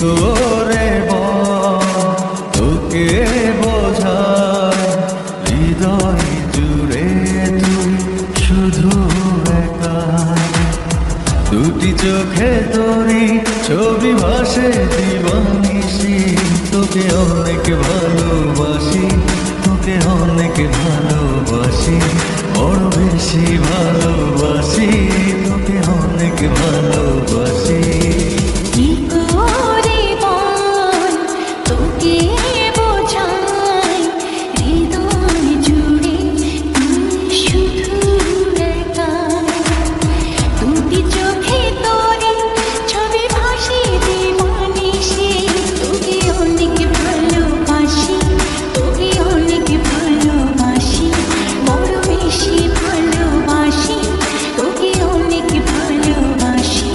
করে বল তোকে বোঝায় হৃদয় জুড়ে তুই শুধু একা। দুটি চোখে তোরি ছবি ভাসে দিবানিশি, তোকে অনেক ভালোবাসি, তোকে অনেক ভালোবাসি, বড় বেশি ভালোবাসি, তোকে অনেক ভালোবাসি। কি করে বল তোকে বোঝাই হৃদয় জুড়ে তুই শুধু একা। দুটি চোখে তোরে ছবি ভাসে দিবানিশি, তোকে অনেক ভালোবাসি, তোকে অনেক ভালোবাসি, বড় বেশি ভালোবাসি, তোকে অনেক ভালোবাসি।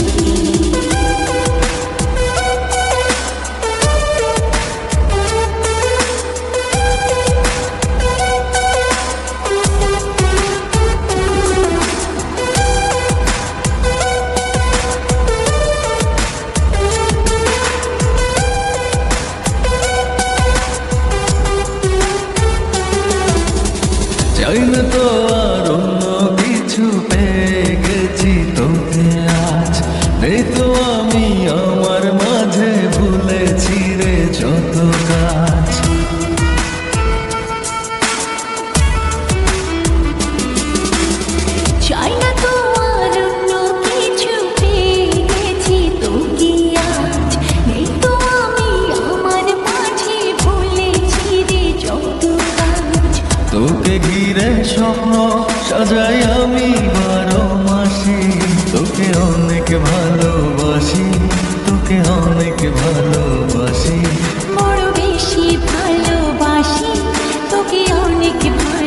চাই না তো আর অন্য কিছু, পেয়ে গেছি তোকে আজ। নেই তো আমি আমার মাঝে, ভুলেছি রে যত কাজ। চাই না তো আর অন্য কিছু, পেয়ে গেছি তোকে আজ। নেই তো আমি আমার মাঝে, ভুলেছি রে যত কাজ। তোকে ঘিরে স্বপ্ন সাজাই আমি 12 মাসে, তোকে অনেক ভালোবাসি, তোকে অনেক ভালোবাসি, বড় বেশি ভালোবাসি, তোকে অনেক ভালোবাসি।